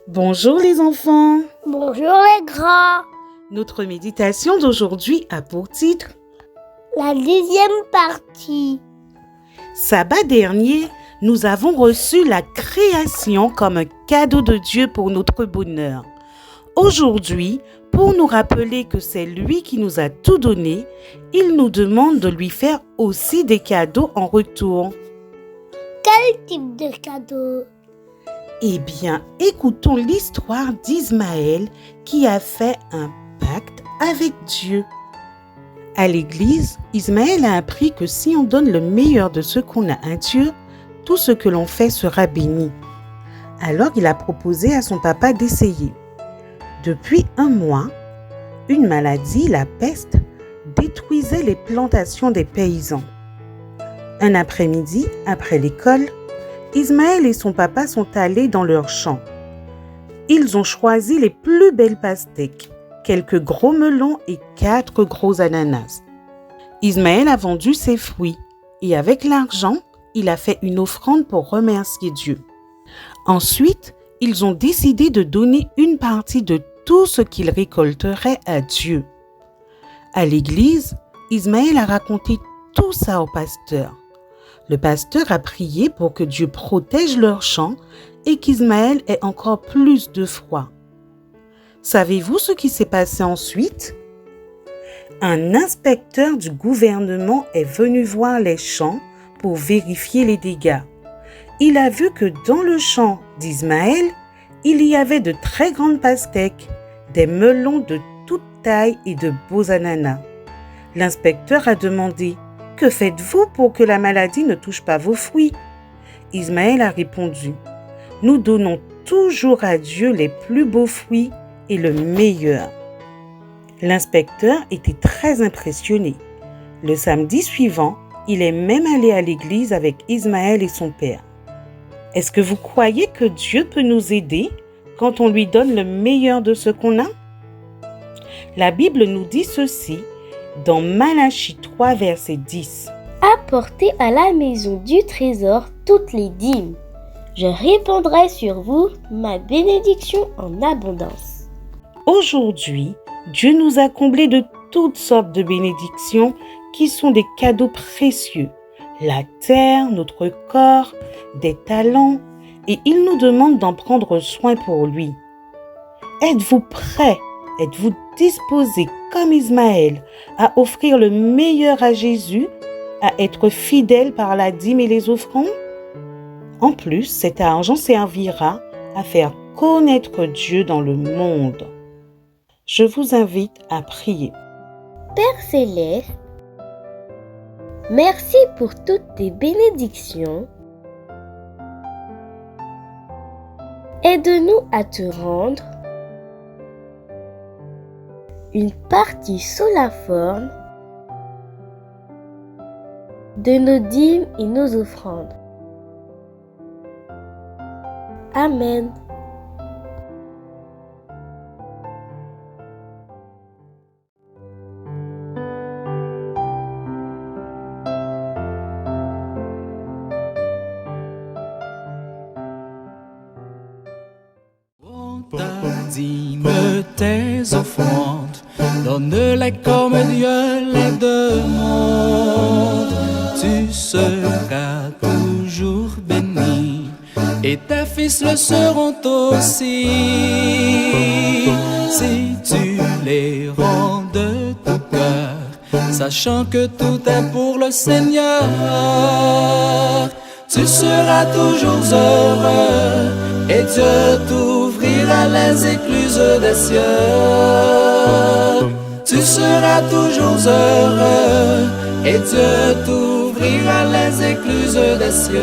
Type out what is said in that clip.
Bonjour les enfants. Bonjour les grands. Notre méditation d'aujourd'hui a pour titre La 10e partie. Sabbat dernier, nous avons reçu la création comme un cadeau de Dieu pour notre bonheur. Aujourd'hui, pour nous rappeler que c'est lui qui nous a tout donné, il nous demande de lui faire aussi des cadeaux en retour. Quel type de cadeau? Eh bien, écoutons l'histoire d'Ismaël qui a fait un pacte avec Dieu. À l'église, Ismaël a appris que si on donne le meilleur de ce qu'on a à Dieu, tout ce que l'on fait sera béni. Alors il a proposé à son papa d'essayer. Depuis 1 mois, une maladie, la peste, détruisait les plantations des paysans. Un après-midi, après l'école, Ismaël et son papa sont allés dans leur champ. Ils ont choisi les plus belles pastèques, quelques gros melons et 4 gros ananas. Ismaël a vendu ses fruits et avec l'argent, il a fait une offrande pour remercier Dieu. Ensuite, ils ont décidé de donner une partie de tout ce qu'ils récolteraient à Dieu. À l'église, Ismaël a raconté tout ça au pasteur. Le pasteur a prié pour que Dieu protège leur champ et qu'Ismaël ait encore plus de foi. Savez-vous ce qui s'est passé ensuite? Un inspecteur du gouvernement est venu voir les champs pour vérifier les dégâts. Il a vu que dans le champ d'Ismaël, il y avait de très grandes pastèques, des melons de toute taille et de beaux ananas. L'inspecteur a demandé: « Que faites-vous pour que la maladie ne touche pas vos fruits ?» Ismaël a répondu: « Nous donnons toujours à Dieu les plus beaux fruits et le meilleur. » L'inspecteur était très impressionné. Le samedi suivant, il est même allé à l'église avec Ismaël et son père. Est-ce que vous croyez que Dieu peut nous aider quand on lui donne le meilleur de ce qu'on a? La Bible nous dit ceci dans Malachie 3, verset 10. Apportez à la maison du trésor toutes les dîmes. Je répandrai sur vous ma bénédiction en abondance. Aujourd'hui, Dieu nous a comblés de toutes sortes de bénédictions qui sont des cadeaux précieux. La terre, notre corps, des talents, et il nous demande d'en prendre soin pour lui. Êtes-vous prêts? Êtes-vous disposés comme Ismaël à offrir le meilleur à Jésus, à être fidèles par la dîme et les offrandes? En plus, cet argent servira à faire connaître Dieu dans le monde. Je vous invite à prier. Père Céleste, merci pour toutes tes bénédictions. Aide-nous à te rendre une partie sous la forme de nos dîmes et nos offrandes. Amen. Ta dîme, tes offrandes, donne-les comme Dieu les demande. Tu seras toujours béni, et tes fils le seront aussi. Si tu les rends de tout cœur, sachant que tout est pour le Seigneur, tu seras toujours heureux, et Dieu t'ouvrira les écluses des cieux. Tu seras toujours heureux, et Dieu t'ouvrira les écluses des cieux.